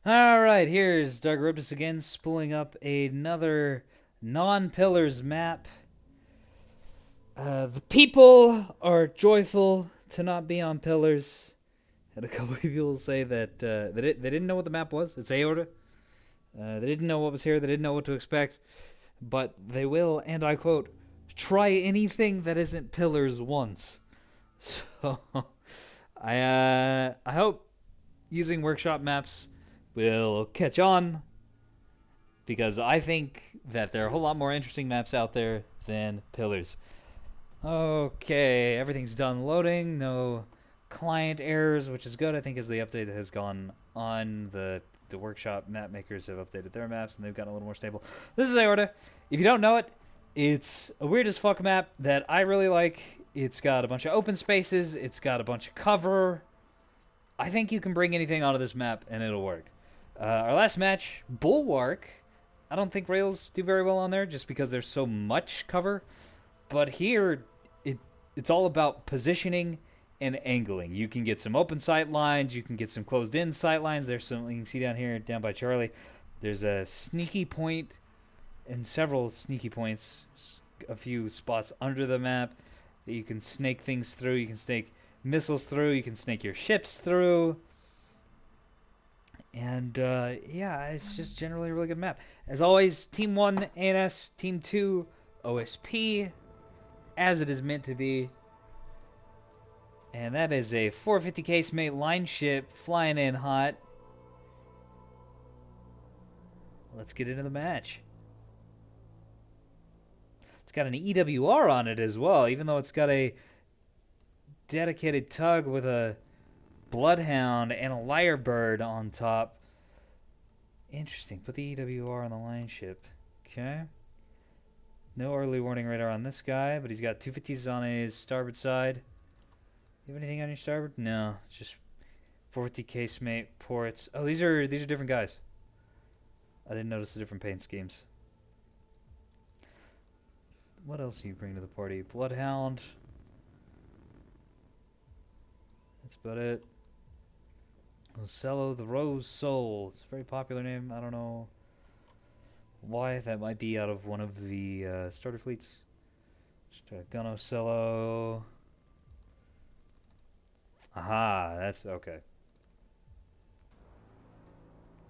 Alright, here's Dargaruptus again, spooling up another non-pillars map. The people are joyful to not be on pillars. Had a couple of people say that they didn't know what the map was. It's Aorta. They didn't know what was here. They didn't know what to expect. But they will, and I quote, try anything that isn't pillars once. So I hope using workshop maps will catch on because I think that there are a whole lot more interesting maps out there than pillars. Okay, everything's done loading. No client errors, which is good. I think as the update has gone on, the workshop map makers have updated their maps and they've gotten a little more stable. This is Aorta. If you don't know it, it's a weird as fuck map that I really like. It's got a bunch of open spaces. It's got a bunch of cover. I think you can bring anything onto this map and it'll work. Our last match, Bulwark. I don't think rails do very well on there just because there's so much cover. But here, it's all about positioning and angling. You can get some open sight lines. You can get some closed in sight lines. There's some, you can see down here, down by Charlie. There's a sneaky point and several sneaky points, a few spots under the map that you can snake things through. You can snake missiles through. You can snake your ships through. And yeah, it's just generally a really good map. As always, Team 1, ANS, Team 2, OSP, as it is meant to be. And that is a 450 casemate line ship flying in hot. Let's get into the match. It's got an EWR on it as well, even though it's got a dedicated tug with a bloodhound and a lyrebird on top. Interesting. Put the EWR on the line ship. Okay. No early warning radar on this guy, but he's got 250s on his starboard side. You have anything on your starboard? No, it's just 450 casemate ports. Oh, these are different guys. I didn't notice the different paint schemes. What else do you bring to the party? Bloodhound. That's about it. Ocello, the Rose Soul. It's a very popular name. I don't know why. That might be out of one of the starter fleets. Just a Gun Ocello. Aha, that's okay.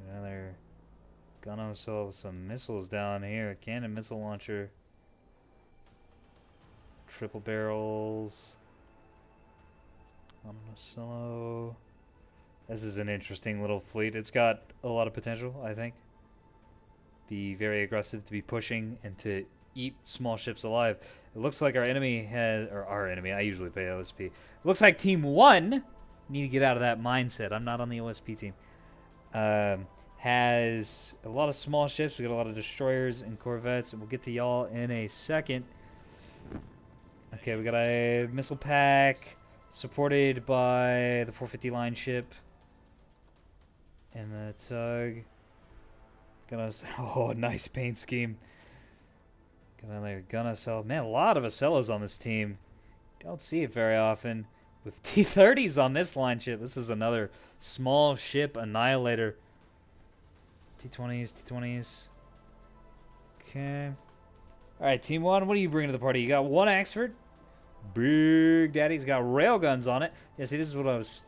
Another Gun Ocello with some missiles down here. A cannon missile launcher. Triple barrels. Gun Ocello. This is an interesting little fleet. It's got a lot of potential, I think. Be very aggressive, to be pushing, and to eat small ships alive. It looks like our enemy has, or our enemy, I usually play OSP. It looks like Team 1, need to get out of that mindset. I'm not on the OSP team. Has a lot of small ships. We got a lot of destroyers and corvettes, and we'll get to y'all in a second. Okay, we got a missile pack supported by the 450 line ship. And the tug. Gonna oh, nice paint scheme. Got another Gun Cell. Man, a lot of Ocellos on this team. Don't see it very often. With T-30s on this line ship. This is another small ship annihilator. T-20s, T-20s. Okay. Alright, Team 1, what are you bringing to the party? You got one Axford. Big Daddy's got railguns on it. Yeah, see, this is what I was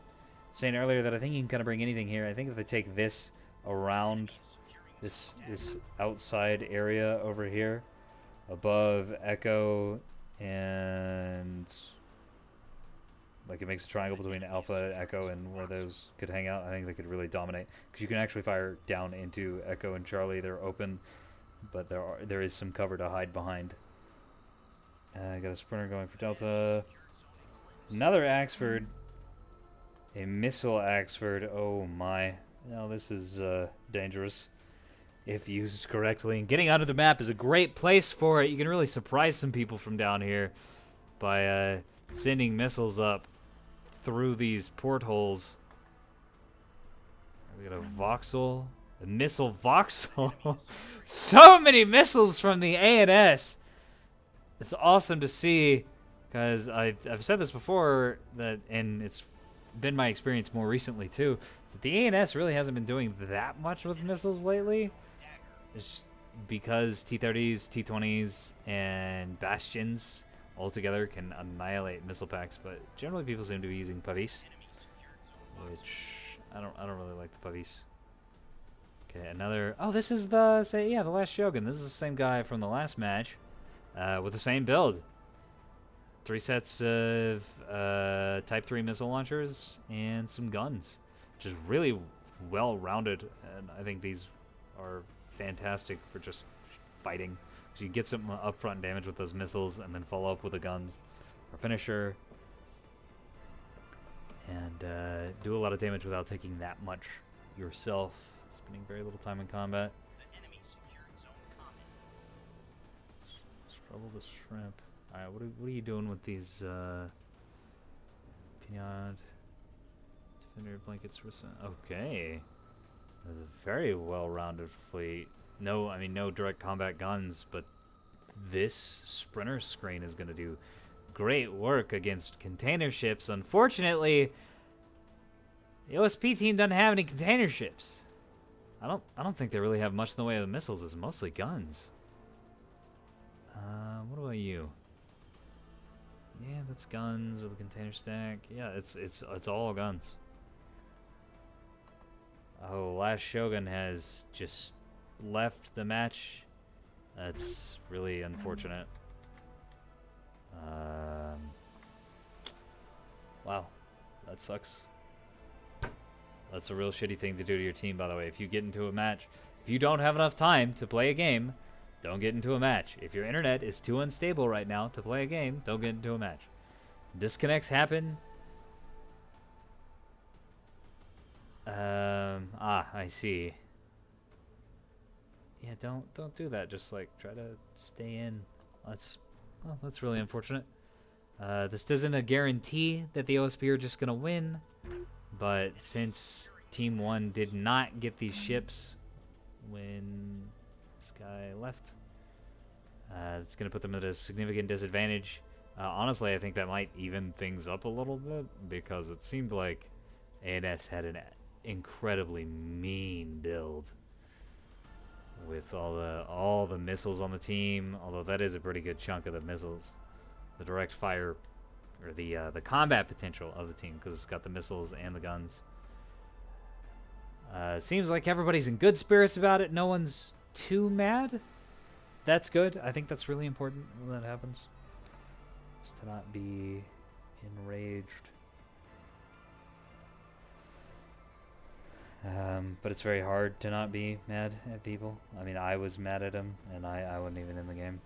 saying earlier, that I think you can kind of bring anything here. I think if they take this around this outside area over here, above Echo, and like it makes a triangle between Alpha, Echo, and where those could hang out, I think they could really dominate. Because you can actually fire down into Echo and Charlie. They're open, but there is some cover to hide behind. I got a sprinter going for Delta. Another Axford. A missile Axford. Oh my. Now this is dangerous if used correctly. And getting onto the map is a great place for it. You can really surprise some people from down here by sending missiles up through these portholes. We got a Voxel. A missile Voxel. So many missiles from the ANS. It's awesome to see, because I've said this before, that, and it's been my experience more recently too, is that the ANS really hasn't been doing that much with missiles lately. It's because T-30s, T-20s, and Bastions altogether can annihilate missile packs, but generally people seem to be using Pavis, which I don't really like the Pavis. Okay, another. Oh, this is the the last Shogun. This is the same guy from the last match, with the same build. 3 sets of Type 3 missile launchers and some guns, which is really well-rounded, and I think these are fantastic for just fighting. So you get some upfront damage with those missiles, and then follow up with the guns for finisher, and do a lot of damage without taking that much yourself. Spending very little time in combat. Struggle the shrimp. Alright, what are you doing with these, Pinard, Defender, Blankets, okay. That's a very well-rounded fleet. No, I mean, no direct combat guns, but this sprinter screen is going to do great work against container ships. Unfortunately, the OSP team doesn't have any container ships. I don't think they really have much in the way of missiles. It's mostly guns. What about you? Yeah, that's guns with a container stack. Yeah, it's all guns. Oh, last Shogun has just left the match. That's really unfortunate. Wow, that sucks. That's a real shitty thing to do to your team, by the way. If you get into a match, if you don't have enough time to play a game, don't get into a match. If your internet is too unstable right now to play a game, don't get into a match. Disconnects happen. I see. Yeah, don't do that. Just like try to stay in. That's really unfortunate. This isn't a guarantee that the OSP are just gonna win, but since Team 1 did not get these ships when this guy left, it's gonna put them at a significant disadvantage. Honestly, I think that might even things up a little bit, because it seemed like ANS had an incredibly mean build with all the missiles on the team. Although that is a pretty good chunk of the missiles, the direct fire, or the combat potential of the team, because it's got the missiles and the guns. It seems like everybody's in good spirits about it. No one's too mad. That's good. I think that's really important when that happens. Just to not be enraged. But it's very hard to not be mad at people. I mean, I was mad at him, and I wasn't even in the game.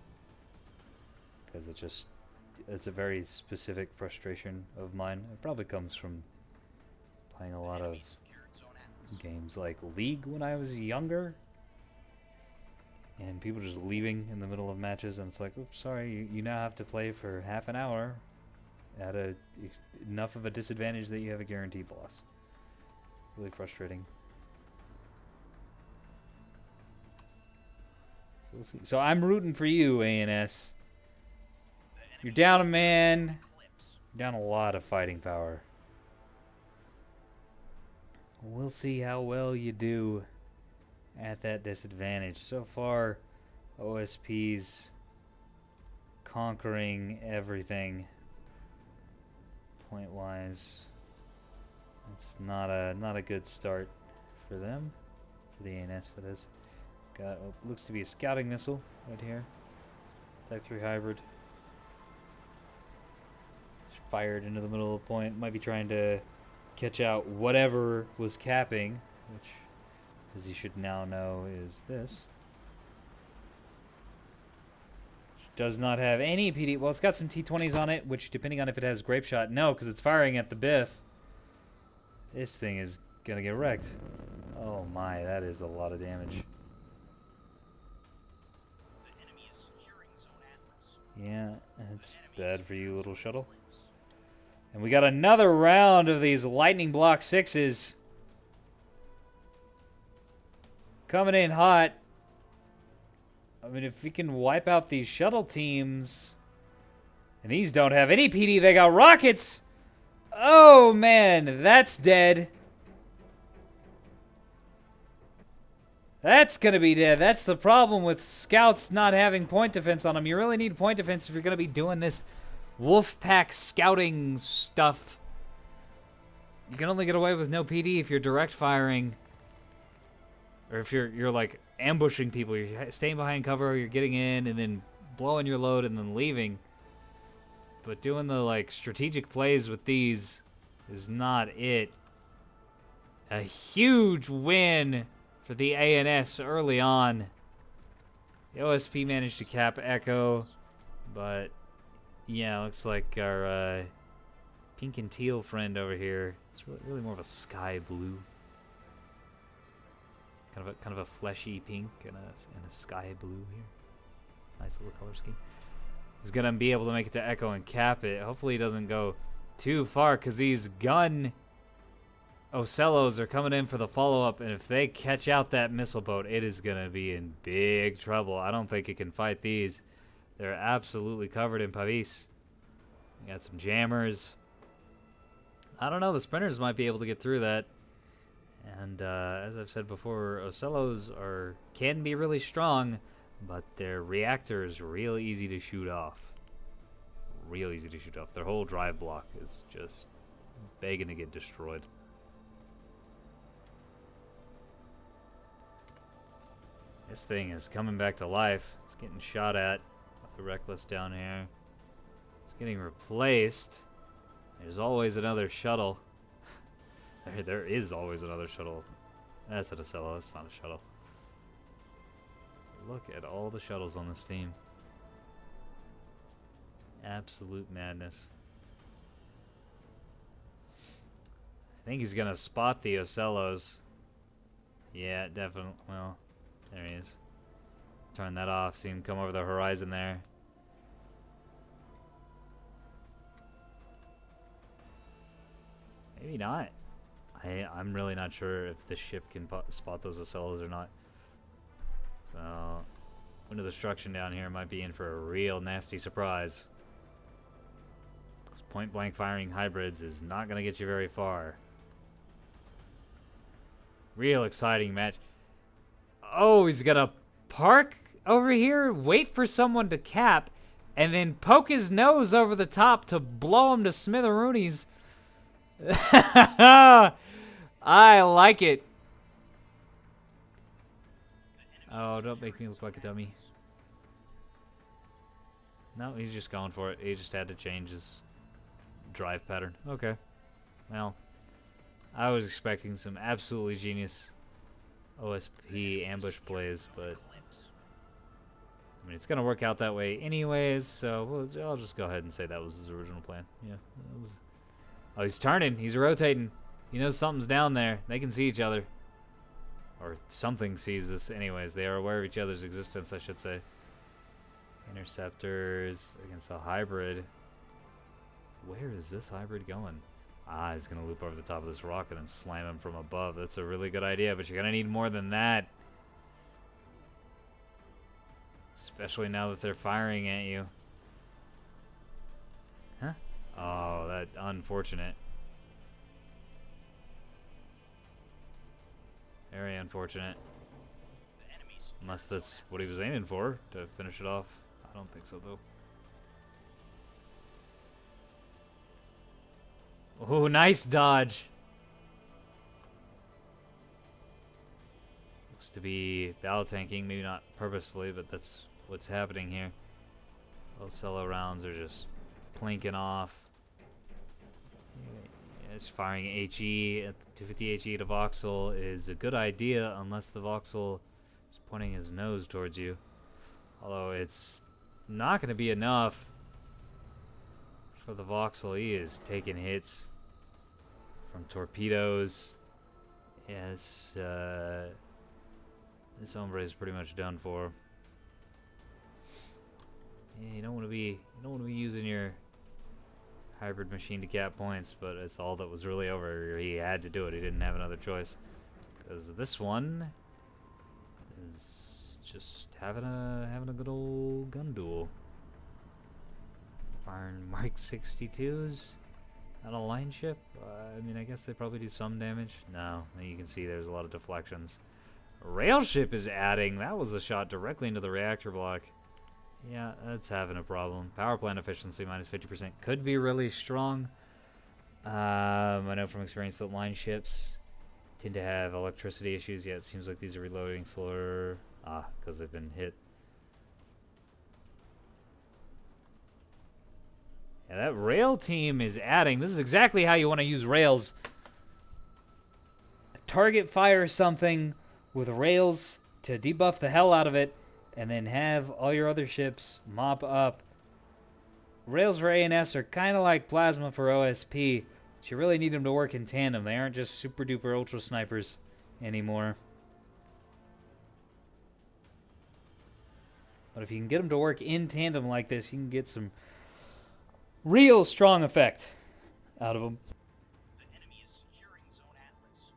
Because it's a very specific frustration of mine. It probably comes from playing a lot of games like League when I was younger. And people just leaving in the middle of matches, and it's like, oops, sorry, you now have to play for half an hour at enough of a disadvantage that you have a guaranteed loss. Really frustrating. So we'll see. So I'm rooting for you, ANS. You're down a man. You're down a lot of fighting power. We'll see how well you do at that disadvantage. So far, OSP's conquering everything point-wise. It's not a good start for them, for the ANS, that is. Got what looks to be a scouting missile right here. Type 3 hybrid. Just fired into the middle of the point. Might be trying to catch out whatever was capping, which, as you should now know, is this. Does not have any PD. Well, it's got some T20s on it, which, depending on if it has grape shot, no, because it's firing at the biff. This thing is gonna get wrecked. Oh my, that is a lot of damage. Yeah, it's bad for you, little shuttle. And we got another round of these lightning block 6s. Coming in hot. I mean, if we can wipe out these shuttle teams. And these don't have any PD, they got rockets. Oh, man, that's dead. That's going to be dead. That's the problem with scouts not having point defense on them. You really need point defense if you're going to be doing this wolf pack scouting stuff. You can only get away with no PD if you're direct firing. Or if you're like ambushing people. You're staying behind cover, you're getting in and then blowing your load and then leaving. But doing the like strategic plays with these is not it. A huge win for the ANS early on. The OSP managed to cap Echo, but yeah, looks like our pink and teal friend over here. It's really more of a sky blue, kind of a fleshy pink and a sky blue here. Nice little color scheme. He's gonna be able to make it to Echo and cap it. Hopefully he doesn't go too far, because these gun Ocellos are coming in for the follow-up, and if they catch out that missile boat, it is going to be in big trouble. I don't think it can fight these. They're absolutely covered in Pavis. You got some jammers. I don't know. The sprinters might be able to get through that. And as I've said before, Ocellos can be really strong, but their reactor is real easy to shoot off. Real easy to shoot off. Their whole drive block is just begging to get destroyed. This thing is coming back to life. It's getting shot at. The Reckless down here. It's getting replaced. There's always another shuttle. There is always another shuttle. That's an Ocello. That's not a shuttle. Look at all the shuttles on this team. Absolute madness. I think he's gonna spot the Ocellos. Yeah, definitely. Well, there he is. Turn that off. See him come over the horizon there. Maybe not. I'm really not sure if this ship can spot those Ocellos or not. So, window destruction down here might be in for a real nasty surprise. This point-blank firing hybrids is not going to get you very far. Real exciting match. Oh, he's going to park over here, wait for someone to cap, and then poke his nose over the top to blow him to smitheroonies. I like it. Oh, don't make me look like a dummy. No, he's just going for it. He just had to change his drive pattern. Okay. Well, I was expecting some absolutely genius OSP ambush plays, but I mean, it's going to work out that way anyways, so I'll just go ahead and say that was his original plan. Yeah. That was... Oh, he's turning. He's rotating. He knows something's down there. They can see each other. Or something sees this anyways. They are aware of each other's existence, I should say. Interceptors against a hybrid. Where is this hybrid going? Ah, he's going to loop over the top of this rocket and slam him from above. That's a really good idea, but you're going to need more than that. Especially now that they're firing at you. Huh? Oh, that unfortunate. Very unfortunate. Unless that's what he was aiming for, to finish it off. I don't think so, though. Oh, nice dodge. Looks to be battle tanking, maybe not purposefully, but that's what's happening here. Ocello rounds are just plinking off. It's firing HE at 250 HE to Voxel is a good idea unless the Voxel is pointing his nose towards you. Although it's not going to be enough for the Voxel. He is taking hits from torpedoes. Yes, this hombre is pretty much done for. Yeah, you don't want to be using your hybrid machine to cap points, but it's all that was really over. He had to do it. He didn't have another choice. Because this one is just having a good old gun duel. Firing Mark 62s. On a line ship? I mean, I guess they probably do some damage. No, you can see there's a lot of deflections. Rail ship is adding. That was a shot directly into the reactor block. Yeah, that's having a problem. Power plant efficiency minus 50% could be really strong. I know from experience that line ships tend to have electricity issues. Yeah, it seems like these are reloading slower. Because they've been hit. Yeah, that rail team is adding. This is exactly how you want to use rails. Target fire something with rails to debuff the hell out of it, and then have all your other ships mop up. Rails for ANS are kind of like plasma for OSP, but you really need them to work in tandem. They aren't just super duper ultra snipers anymore. But if you can get them to work in tandem like this, you can get some real strong effect out of them. The enemy is securing Zone Atlas.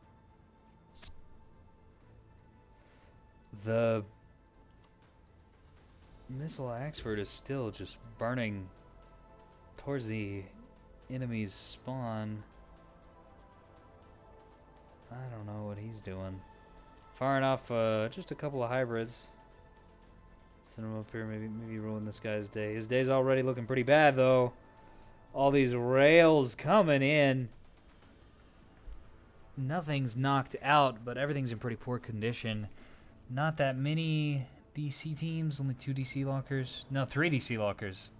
The missile Axford is still just burning towards the enemy's spawn. I don't know what he's doing. Firing off just a couple of hybrids. Send him up here, maybe ruin this guy's day. His day's already looking pretty bad, though. All these rails coming in. Nothing's knocked out, but everything's in pretty poor condition. Not that many DC teams, only 2 DC lockers. No, 3 DC lockers.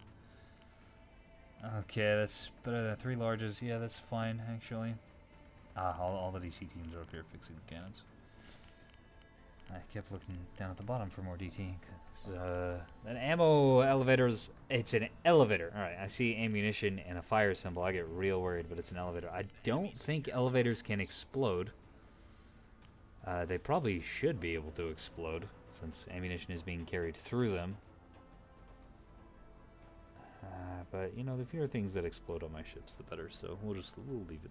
Okay, that's better than 3 larges. Yeah, that's fine, actually. All the DC teams are up here fixing the cannons. I kept looking down at the bottom for more DT. An ammo elevator's... It's an elevator. Alright, I see ammunition and a fire symbol. I get real worried, but it's an elevator. I don't think elevators can explode. They probably should be able to explode, since ammunition is being carried through them. But, you know, the fewer things that explode on my ships, the better, so we'll leave it.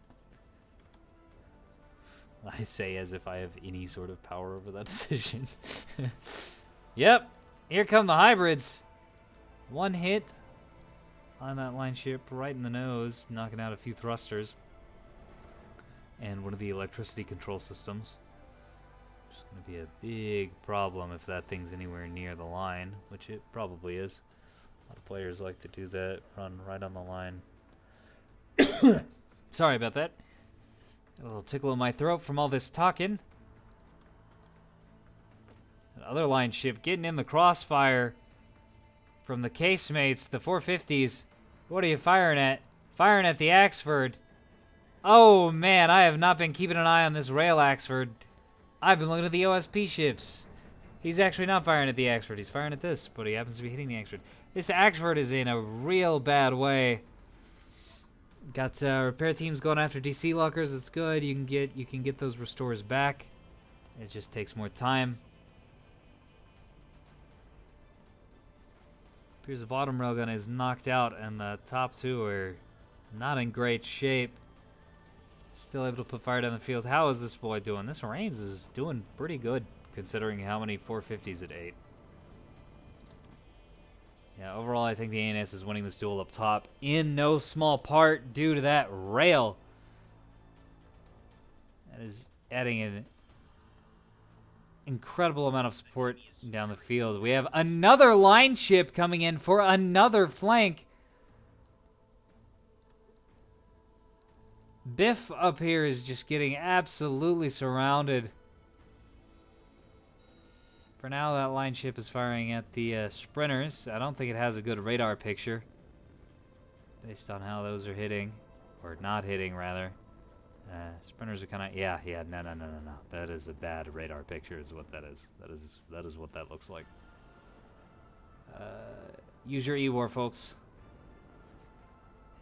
I say as if I have any sort of power over that decision. Yep, here come the hybrids. One hit on that line ship right in the nose, knocking out a few thrusters. And one of the electricity control systems. It's going to be a big problem if that thing's anywhere near the line, which it probably is. A lot of players like to do that, run right on the line. Sorry about that. Got a little tickle in my throat from all this talking. Another line ship getting in the crossfire from the casemates, the 450s. What are you firing at? Firing at the Axford. Oh man, I have not been keeping an eye on this rail Axford. I've been looking at the OSP ships. He's actually not firing at the Axford. He's firing at this, but he happens to be hitting the Axford. This Axford is in a real bad way. Got repair teams going after DC lockers. It's good. You can get those restores back. It just takes more time. Appears the bottom railgun is knocked out, and the top 2 are not in great shape. Still able to put fire down the field. How is this boy doing? This Reigns is doing pretty good, considering how many 450s it ate. Yeah, overall, I think the ANS is winning this duel up top, in no small part due to that rail. That is adding an incredible amount of support down the field. We have another line ship coming in for another flank. Biff up here is just getting absolutely surrounded. For now, that line ship is firing at the sprinters. I don't think it has a good radar picture based on how those are hitting, or not hitting, rather. Sprinters are kind of... Yeah, no. That is a bad radar picture is what that is. That is what that looks like. Use your E-War, folks.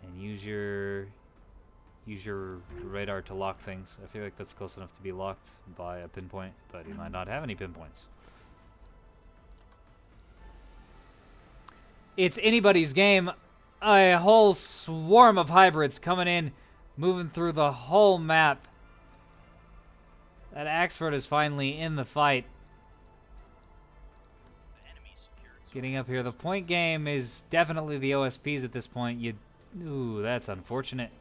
And use your radar to lock things. I feel like that's close enough to be locked by a pinpoint, but you might not have any pinpoints. It's anybody's game. A whole swarm of hybrids coming in, moving through the whole map. That Axford is finally in the fight. Getting up here. The point game is definitely the OSPs at this point. Ooh, that's unfortunate.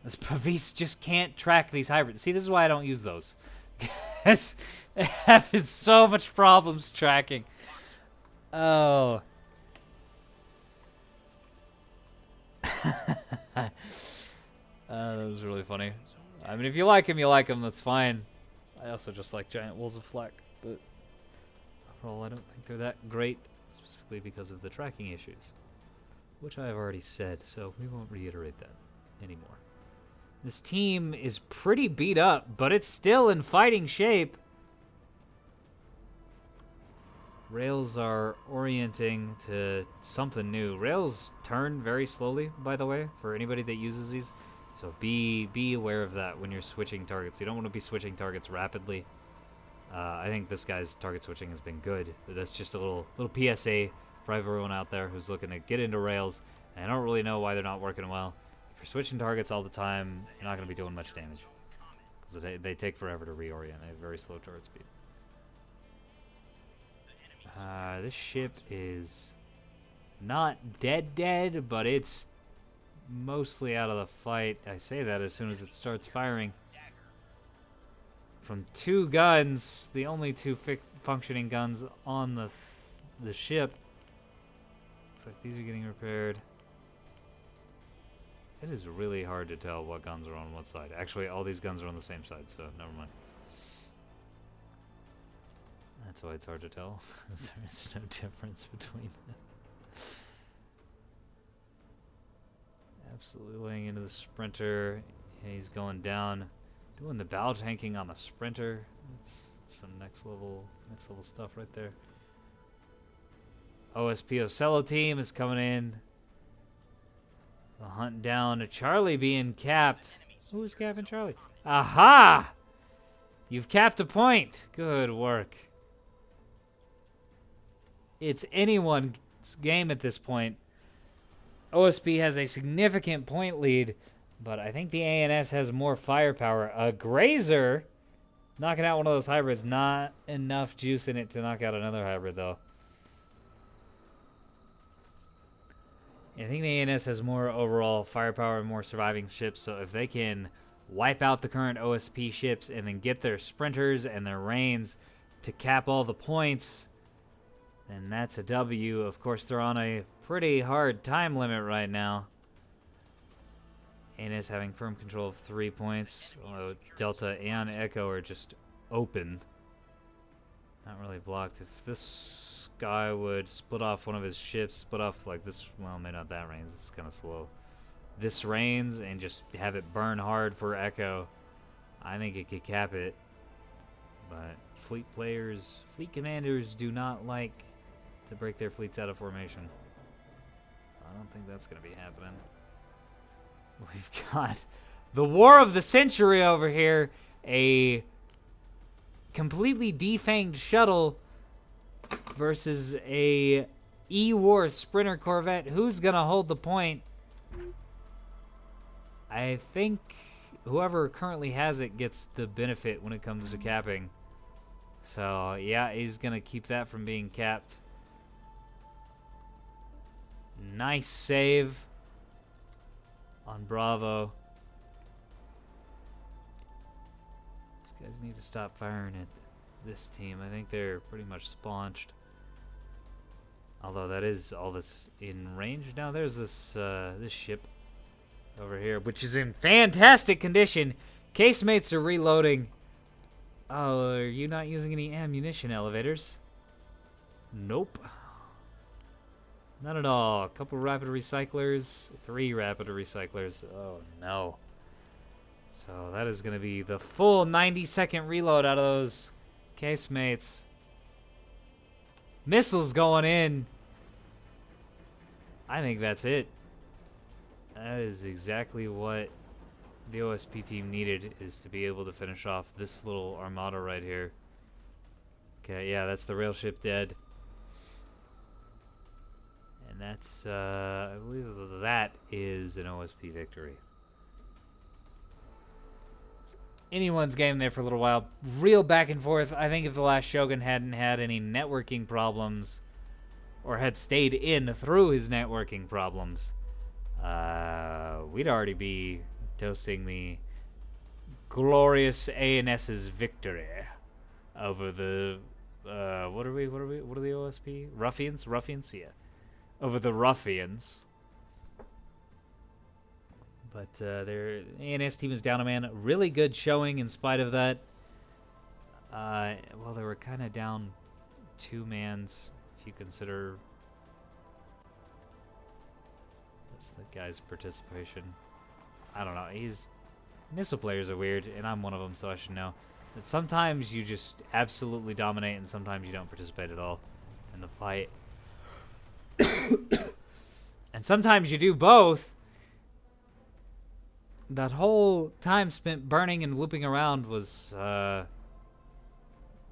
This Pavis just can't track these hybrids. See, this is why I don't use those. It's having so much problems tracking. Oh. That was really funny. I mean, if you like him, you like him. That's fine. I also just like giant wolves of flak, but overall, I don't think they're that great, specifically because of the tracking issues, which I have already said, so we won't reiterate that anymore. This team is pretty beat up, but it's still in fighting shape. Rails are orienting to something new. Rails turn very slowly, by the way, for anybody that uses these. So be aware of that when you're switching targets. You don't want to be switching targets rapidly. I think this guy's target switching has been good. But that's just a little PSA for everyone out there who's looking to get into Rails. And I don't really know why they're not working well. If you're switching targets all the time, you're not going to be doing much damage. Because they take forever to reorient. They have very slow turret speed. This ship is not dead, but it's mostly out of the fight. I say that as soon as it starts firing. From 2 guns, the only 2 functioning guns on the ship. Looks like these are getting repaired. It is really hard to tell what guns are on what side. Actually, all these guns are on the same side, so never mind. That's why it's hard to tell. There is no difference between them. Absolutely laying into the sprinter. Yeah, he's going down. Doing the bow tanking on the sprinter. That's some next level stuff right there. OSP Ocello team is coming in. The hunt down to Charlie being capped. Who is capping Charlie? Aha! You've capped a point. Good work. It's anyone's game at this point. OSP has a significant point lead, but I think the ANS has more firepower. A Grazer knocking out one of those hybrids. Not enough juice in it to knock out another hybrid, though. I think the ANS has more overall firepower and more surviving ships, so if they can wipe out the current OSP ships and then get their sprinters and their Rains to cap all the points, then that's a W. Of course, they're on a pretty hard time limit right now. ANS having firm control of 3 points. Although Delta and Echo are just open. Not really blocked. If this guy would split off one of his ships, split off like this, well, maybe not that Rains. It's kind of slow. This Rains and just have it burn hard for Echo, I think it could cap it. But fleet commanders do not like to break their fleets out of formation. I don't think that's going to be happening. We've got the war of the century over here. A completely defanged shuttle versus a E-War Sprinter Corvette. Who's going to hold the point? I think whoever currently has it gets the benefit when it comes to capping. So, yeah, he's going to keep that from being capped. Nice save on Bravo. These guys need to stop firing at this team. I think they're pretty much spaunched. Although that is all that's in range. Now there's this this ship over here, which is in fantastic condition. Casemates are reloading. Oh, are you not using any ammunition elevators? Nope. Not at all. A couple rapid recyclers. 3 rapid recyclers. Oh, no. So that is going to be the full 90-second reload out of those casemates. Missiles going in. I think that's it. That is exactly what the OSP team needed, is to be able to finish off this little armada right here. Okay, yeah, that's the rail ship dead. And that's, I believe that is an OSP victory. Anyone's game there for a little while. Real back and forth. I think if the last Shogun hadn't had any networking problems, or had stayed in through his networking problems, we'd already be toasting the glorious ANS's victory over the what are the OSP? Ruffians? Ruffians? Yeah. Over the Ruffians. But their ANS team is down a man. Really good showing in spite of that. Well, they were kind of down 2-mans if you consider that's the guy's participation. I don't know. Missile players are weird, and I'm one of them, so I should know. That sometimes you just absolutely dominate, and sometimes you don't participate at all in the fight. And sometimes you do both. That whole time spent burning and looping around was, well,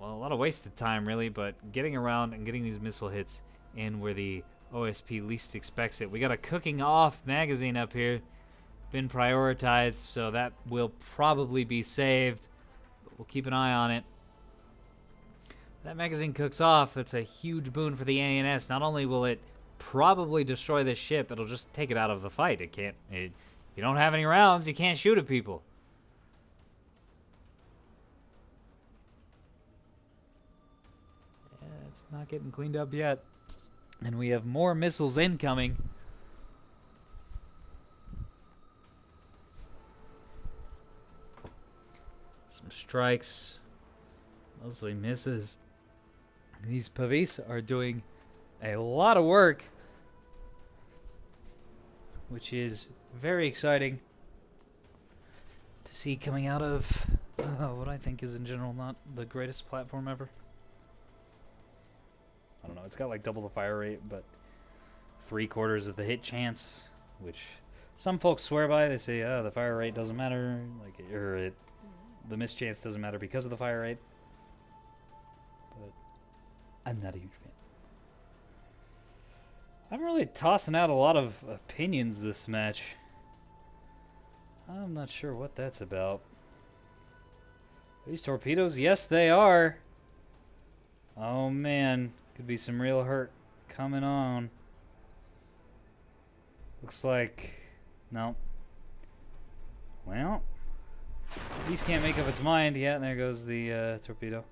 a lot of wasted time, really, but getting around and getting these missile hits in where the OSP least expects it. We got a cooking off magazine up here. Been prioritized, so that will probably be saved. But we'll keep an eye on it. That magazine cooks off. It's a huge boon for the ANS. Not only will it probably destroy this ship, it'll just take it out of the fight. If you don't have any rounds, you can't shoot at people. Yeah, it's not getting cleaned up yet. And we have more missiles incoming. Some strikes. Mostly misses. These Pavis are doing a lot of work, which is very exciting to see coming out of what I think is in general not the greatest platform ever. I don't know, it's got like double the fire rate, but 3/4 of the hit chance, which some folks swear by. They say, the fire rate doesn't matter, the miss chance doesn't matter because of the fire rate. But I'm not a huge fan. I'm really tossing out a lot of opinions this match. I'm not sure what that's about. These torpedoes, yes they are. Oh man, could be some real hurt coming on. Looks like, no. Well, Beast can't make up its mind yet, and there goes the torpedo.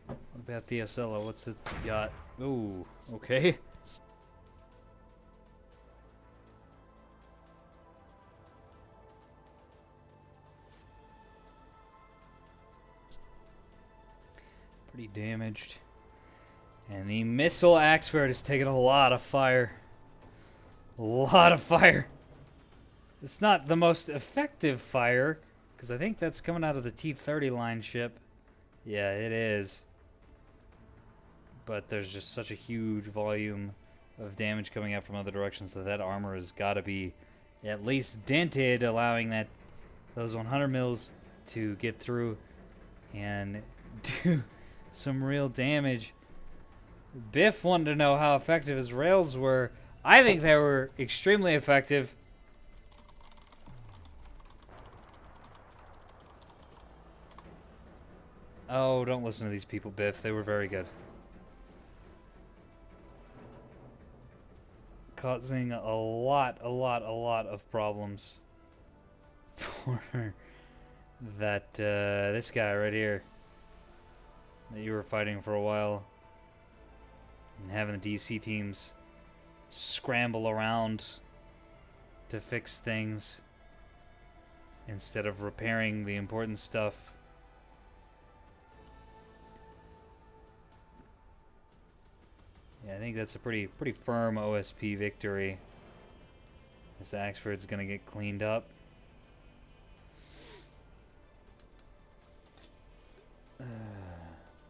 What about the Ocello? What's it got? Ooh, okay. Pretty damaged. And the missile Axford is taking a lot of fire. A lot of fire. It's not the most effective fire, because I think that's coming out of the T-30 line ship. Yeah, it is. But there's just such a huge volume of damage coming out from other directions that armor has got to be at least dented, allowing those 100 mils to get through and do some real damage. Biff wanted to know how effective his rails were. I think they were extremely effective. Oh, don't listen to these people, Biff. They were very good. Causing a lot of problems for this guy right here that you were fighting for a while, and having the DC teams scramble around to fix things instead of repairing the important stuff. Yeah, I think that's a pretty firm OSP victory. This Axford's gonna get cleaned up.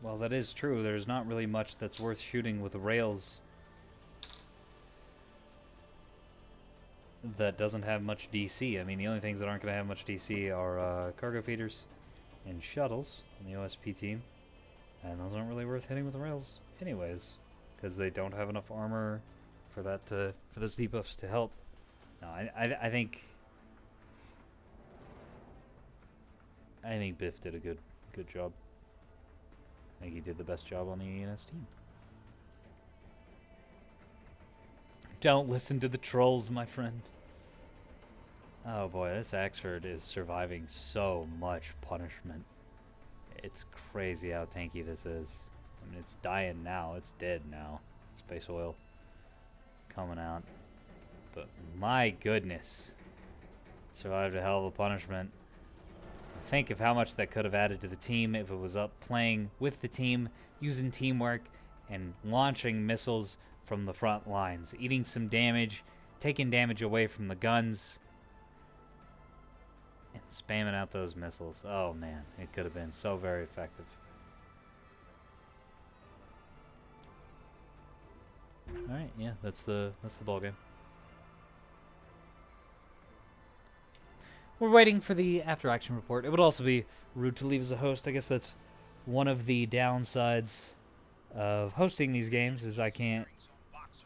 Well, that is true. There's not really much that's worth shooting with rails that doesn't have much DC. I mean, the only things that aren't going to have much DC are cargo feeders and shuttles on the OSP team. And those aren't really worth hitting with the rails anyways, because they don't have enough armor for that for those debuffs to help. No, I think Biff did a good job. I think he did the best job on the ANS team. Don't listen to the trolls, my friend. Oh boy, this Axford is surviving so much punishment. It's crazy how tanky this is. I mean, it's dying now. It's dead now. Space oil coming out. But my goodness. It survived a hell of a punishment. Think of how much that could have added to the team if it was up playing with the team, using teamwork, and launching missiles from the front lines. Eating some damage, taking damage away from the guns, and spamming out those missiles. Oh man, it could have been so very effective. Alright, yeah, that's the ball game. We're waiting for the after action report. It would also be rude to leave as a host. I guess that's one of the downsides of hosting these games is I can't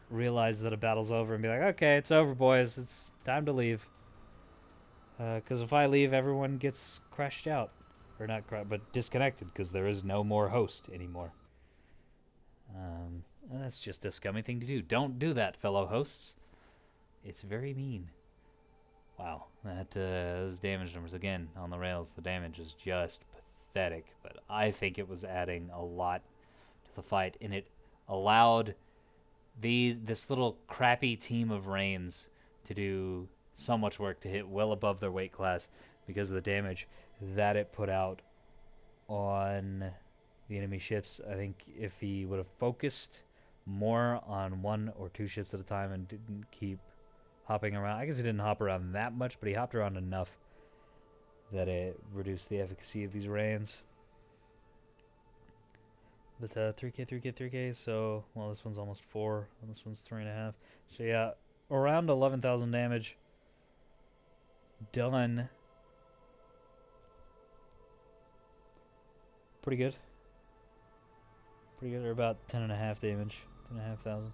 realize that a battle's over and be like, okay, it's over, boys. It's time to leave. Because if I leave, everyone gets crashed out. Or not but disconnected because there is no more host anymore. And that's just a scummy thing to do. Don't do that, fellow hosts. It's very mean. Wow, that those damage numbers again on the rails. The damage is just pathetic, but I think it was adding a lot to the fight, and it allowed this little crappy team of Reigns to do so much work to hit well above their weight class because of the damage that it put out on the enemy ships. I think if he would have focused more on one or two ships at a time and didn't keep hopping around. I guess he didn't hop around that much, but he hopped around enough that it reduced the efficacy of these Reigns. But 3K, 3K, 3K, so, well, this one's almost 4, and this one's 3.5. So, yeah, around 11,000 damage done. Pretty good. Pretty good, or about 10.5 damage. 10,500.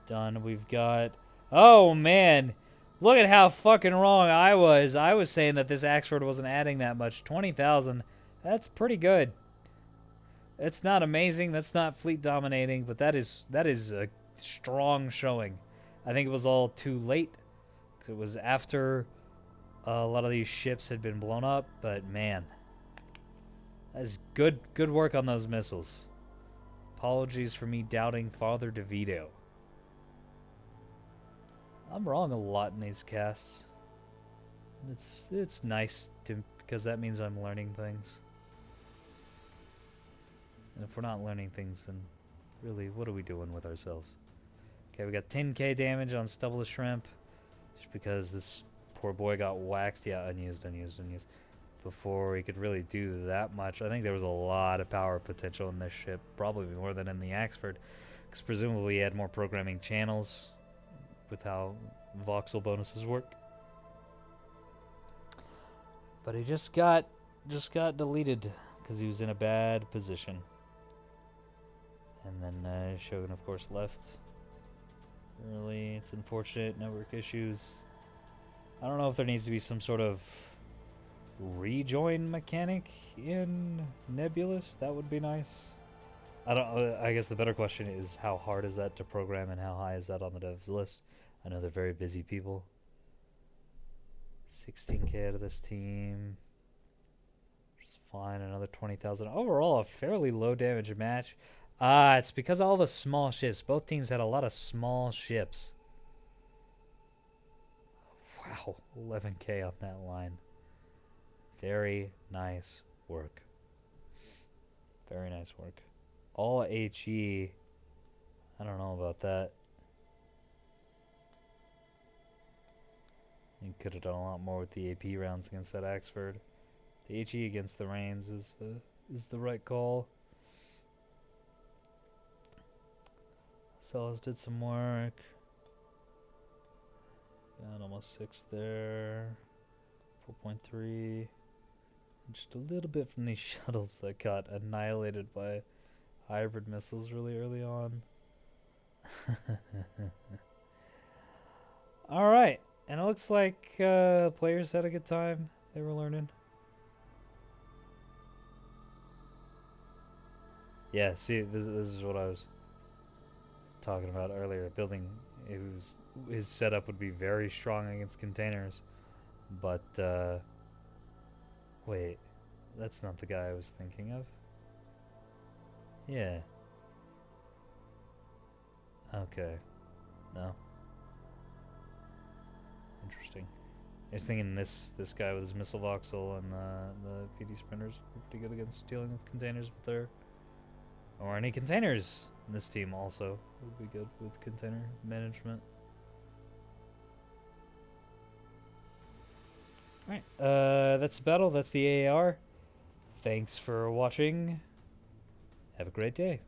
Done. We've got... Oh, man! Look at how fucking wrong I was. I was saying that this Axford wasn't adding that much. 20,000. That's pretty good. It's not amazing. That's not fleet dominating, but that is a strong showing. I think it was all too late because it was after a lot of these ships had been blown up. But man, that's good work on those missiles. Apologies for me doubting Father DeVito. I'm wrong a lot in these casts. It's nice to because that means I'm learning things. And if we're not learning things, then really, what are we doing with ourselves? Okay, we got 10k damage on Stubble the Shrimp. Just because this poor boy got waxed. Yeah, unused. Before he could really do that much. I think there was a lot of power potential in this ship. Probably more than in the Axford. Because presumably he had more programming channels with how voxel bonuses work. But he just got deleted because he was in a bad position. And then Shogun, of course, left early. It's unfortunate. Network issues. I don't know if there needs to be some sort of rejoin mechanic in Nebulous. That would be nice. I guess the better question is how hard is that to program and how high is that on the devs list? I know they're very busy people. 16k out of this team. Just fine. Another 20,000. Overall, a fairly low damage match. It's because of all the small ships. Both teams had a lot of small ships. Wow, 11k on that line. Very nice work. Very nice work. All HE. I don't know about that. You could have done a lot more with the AP rounds against that Axford. The HE against the Reigns is the right call. Sellers did some work. Got almost 6 there. 4.3. Just a little bit from these shuttles that got annihilated by hybrid missiles really early on. Alright. And it looks like players had a good time. They were learning. Yeah, see, this is what I was talking about earlier. Building, his setup would be very strong against containers. But, wait. That's not the guy I was thinking of. Yeah. Okay. No. Interesting. I was thinking this guy with his missile voxel and the PD sprinters would be pretty good against dealing with containers, but there aren't any containers. And this team also would be good with container management. Alright, that's the battle. That's the AAR. Thanks for watching. Have a great day.